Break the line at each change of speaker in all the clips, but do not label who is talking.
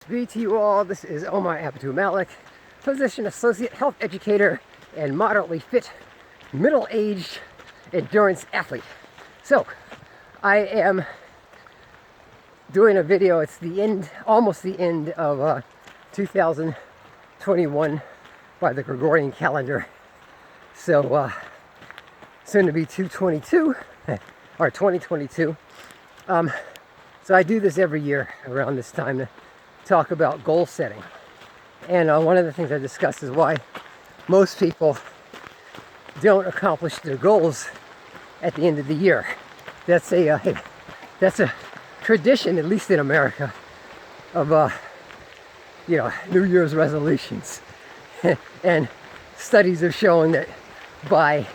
be to you all. This is Omar Abdul Malik, physician associate, health educator, and moderately fit, middle-aged endurance athlete. So, I am doing a video. It's the end, almost the end of 2021 by the Gregorian calendar. So, soon to be 222 or 2022. So I do this every year around this time to talk about goal setting. And one of the things I discuss is why most people don't accomplish their goals at the end of the year. That's a tradition, at least in America, of New Year's resolutions. And studies have shown that by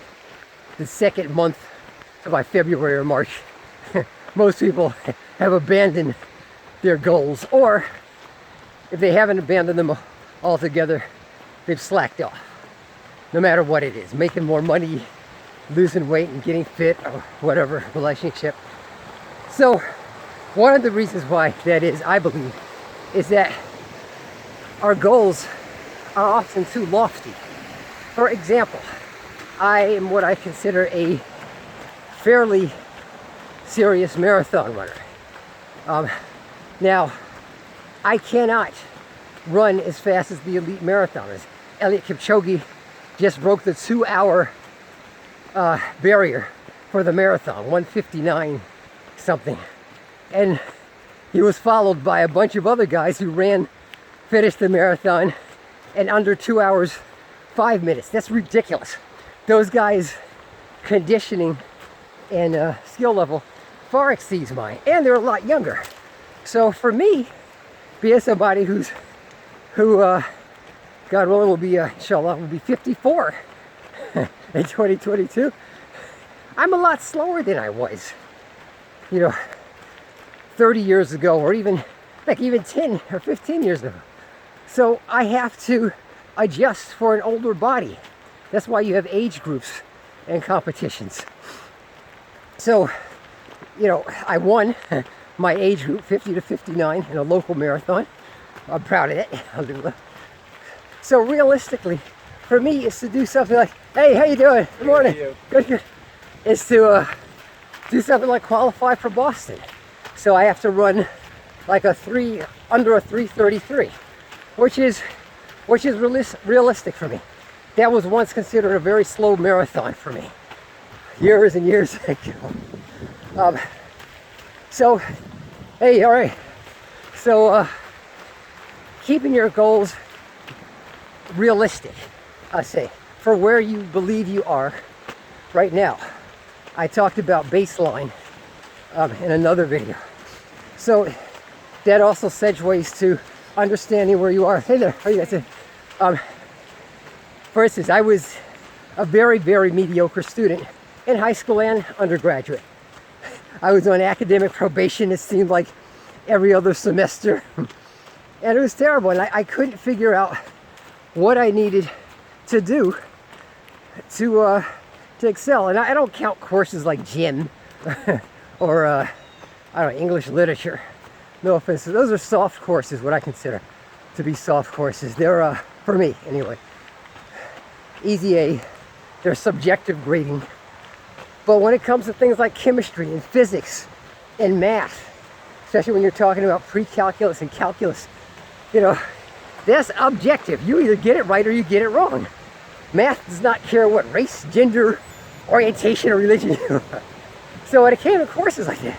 the second month, by February or March, most people have abandoned their goals, or if they haven't abandoned them altogether, they've slacked off. No matter what it is, making more money, losing weight and getting fit, or whatever relationship. So one of the reasons why that is, I believe, is that our goals are often too lofty. For example, I am what I consider a fairly serious marathon runner. Now, I cannot run as fast as the elite marathoners. Eliud Kipchoge just broke the 2-hour barrier for the marathon, 1:59 something. And he was followed by a bunch of other guys who finished the marathon in under 2 hours, 5 minutes. That's ridiculous. Those guys' conditioning and skill level far exceeds mine, and they're a lot younger. So for me, being somebody who God willing will be inshallah will be 54 in 2022, I'm a lot slower than I was 30 years ago, or even 10 or 15 years ago. So I have to adjust for an older body. That's why you have age groups and competitions. So I won my age group, 50 to 59, in a local marathon. I'm proud of it. So realistically, for me, it's to do something like, hey, how you doing? Good morning. Good. It's to do something like qualify for Boston. So I have to run like under a 3:33, which is realistic for me. That was once considered a very slow marathon for me, years and years ago. So, hey, all right. So, keeping your goals realistic, I say, for where you believe you are right now. I talked about baseline in another video. So, that also segues to understanding where you are. Hey there, how are you guys? For instance, I was a very, very mediocre student in high school and undergraduate. I was on academic probation, it seemed like, every other semester. And it was terrible, and I couldn't figure out what I needed to do to excel. And I don't count courses like gym or English literature. No offense, those are soft courses, what I consider to be soft courses. They're, for me anyway, easy A. They're subjective grading. But when it comes to things like chemistry and physics and math, especially when you're talking about pre-calculus and calculus, that's objective. You either get it right or you get it wrong. Math does not care what race, gender, orientation, or religion you are. So when it came to courses like that,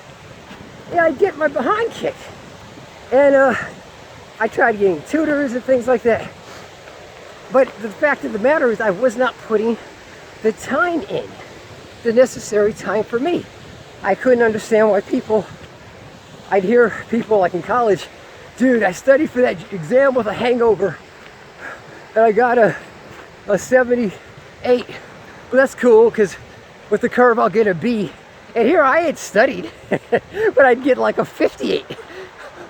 I'd get my behind kicked. And I tried getting tutors and things like that. But the fact of the matter is I was not putting the time in. The necessary time for me. I couldn't understand why I'd hear people like in college, dude, I studied for that exam with a hangover and I got a 78. Well, that's cool because with the curve I'll get a B. And here I had studied, but I'd get like a 58,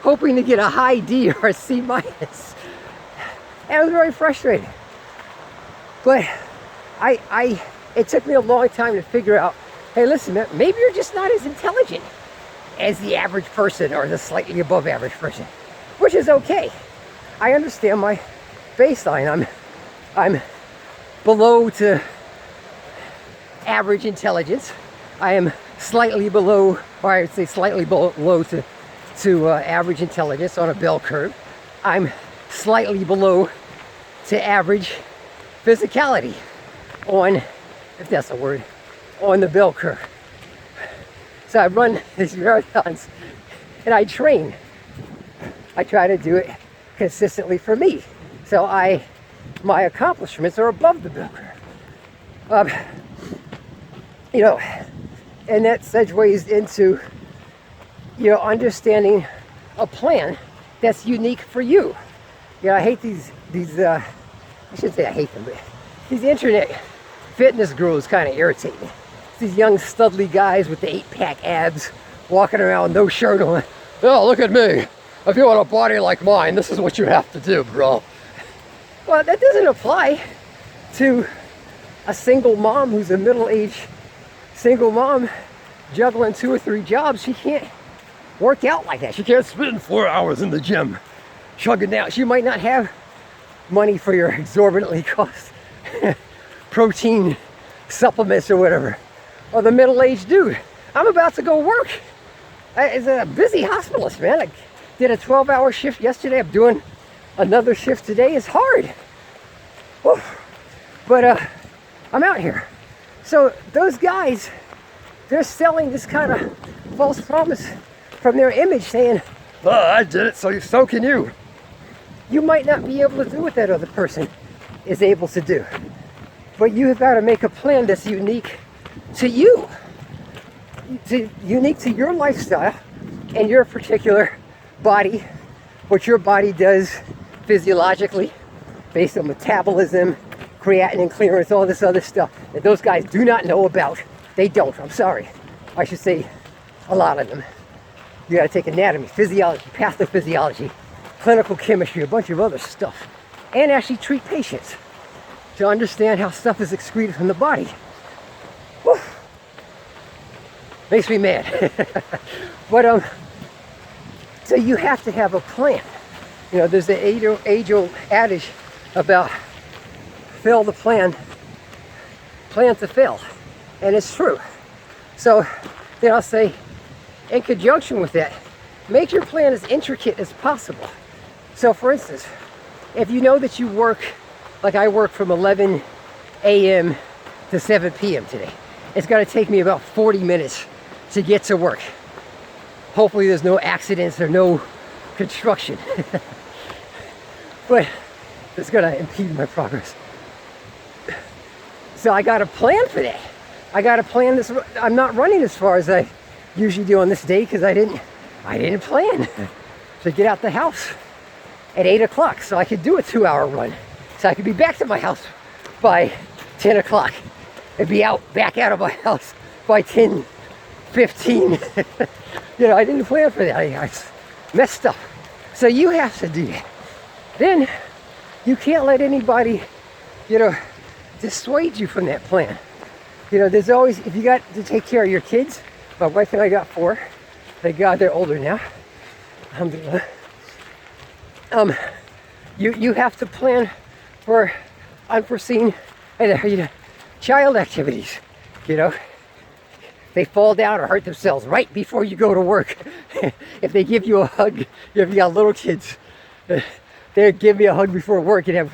hoping to get a high D or a C minus. And it was very frustrating. But it took me a long time to figure out, hey, listen, man, maybe you're just not as intelligent as the average person or the slightly above average person. which is okay. I understand my baseline. I'm below to average intelligence. I am slightly below, or I would say slightly below to average intelligence on a bell curve. I'm slightly below to average physicality on, if that's a word, on the bell curve. So I run these marathons and I train. I try to do it consistently for me. So my accomplishments are above the bell curve. You know, and that segues into, you know, understanding a plan that's unique for you. You know, I hate these I shouldn't say I hate them, but these internet fitness gurus kind of irritate me. These young studly guys with the 8-pack abs walking around with no shirt on. Oh, look at me. If you want a body like mine, this is what you have to do, bro. Well, that doesn't apply to a single mom who's a middle-aged single mom juggling 2 or 3 jobs. She can't work out like that. She can't spend 4 hours in the gym chugging down. She might not have money for your exorbitantly cost protein supplements or whatever. Or the middle-aged dude. I'm about to go work. It's a busy hospitalist, man. I did a 12-hour shift yesterday. I'm doing another shift today. It's hard. Whew. But I'm out here. So those guys, they're selling this kind of false promise from their image, saying, oh, I did it, so can you. You might not be able to do what that other person is able to do. But you have got to make a plan that's unique to you. Unique to your lifestyle and your particular body, what your body does physiologically, based on metabolism, creatinine clearance, all this other stuff that those guys do not know about. They don't, I'm sorry. I should say a lot of them. You gotta take anatomy, physiology, pathophysiology, clinical chemistry, a bunch of other stuff, and actually treat patients to understand how stuff is excreted from the body. Whew. Makes me mad. But so you have to have a plan. You know, there's the age-old adage about fail the plan to fail, and it's true. So then I'll say, in conjunction with that, make your plan as intricate as possible. So for instance, if you know that you work, like I work from 11 a.m. to 7 p.m. today, it's going to take me about 40 minutes to get to work. Hopefully there's no accidents or no construction. But it's going to impede my progress. So I got a plan for that. I got to plan this. I'm not running as far as I usually do on this day because I didn't plan to get out the house at 8 o'clock so I could do a 2-hour run. So I could be back to my house by 10 o'clock and be back out of my house by 10:15. You know, I didn't plan for that. I messed up. So you have to do that. Then you can't let anybody, you know, dissuade you from that plan. You know, there's always, if you got to take care of your kids, my wife and I got 4. Thank God they're older now. Alhamdulillah. You have to plan for unforeseen, you know, child activities. You know, they fall down or hurt themselves right before you go to work. If they give you a hug, if you got little kids, they give me a hug before work and have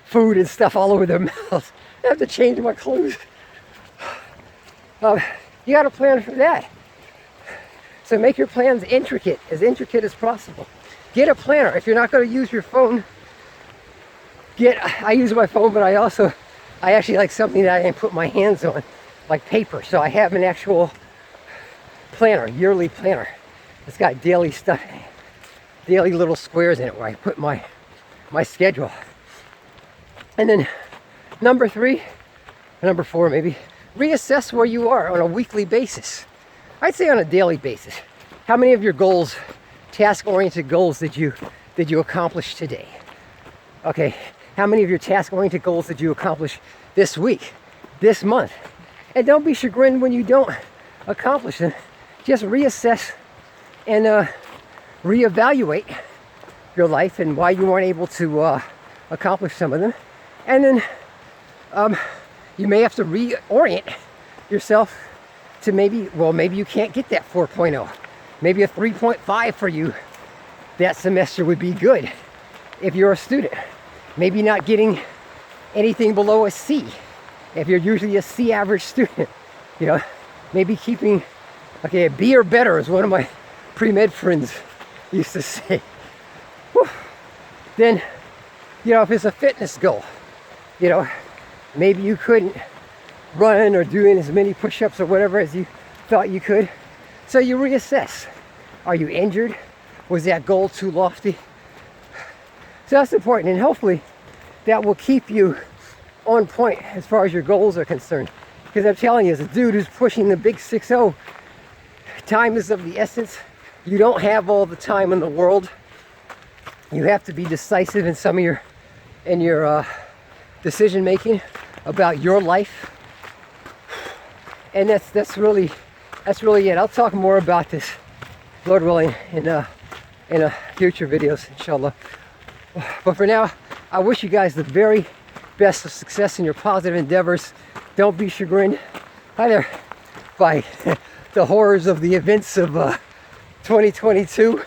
food and stuff all over their mouths. I have to change my clothes. You got to plan for that. So make your plans intricate as possible. Get a planner. If you're not going to use your phone, I use my phone, but I actually like something that I can put my hands on, like paper. So I have an actual planner, yearly planner. It's got daily stuff, daily little squares in it where I put my schedule. And then number 3, or number 4 maybe, reassess where you are on a weekly basis. I'd say on a daily basis. How many of your goals, task-oriented goals, did you accomplish today? Okay, how many of your task-oriented goals did you accomplish this week, this month? And don't be chagrined when you don't accomplish them. Just reassess and reevaluate your life and why you weren't able to accomplish some of them. And then you may have to reorient yourself to maybe you can't get that 4.0. Maybe a 3.5 for you that semester would be good if you're a student. Maybe not getting anything below a C if you're usually a C average student. You know, maybe keeping, okay, a B or better is one of my pre-med friends used to say. Whew. Then, you know, if it's a fitness goal, you know, maybe you couldn't run or doing as many push-ups or whatever as you thought you could. So you reassess. Are you injured? Was that goal too lofty? So that's important, and hopefully that will keep you on point as far as your goals are concerned. Because I'm telling you, as a dude who's pushing the big 6-0, time is of the essence. You don't have all the time in the world. You have to be decisive in some of your decision making about your life. And that's really it. I'll talk more about this, Lord willing, in future videos, inshallah. But for now, I wish you guys the very best of success in your positive endeavors. Don't be chagrined either by the horrors of the events of 2022.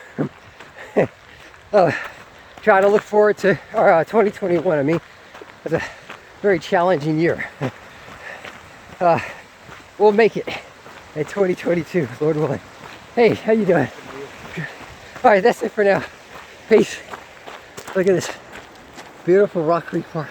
Try to look forward to 2021. I mean, it's a very challenging year. We'll make it in 2022, Lord willing. Hey, how you doing? All right, that's it for now. Peace. Look at this beautiful Rock Creek Park.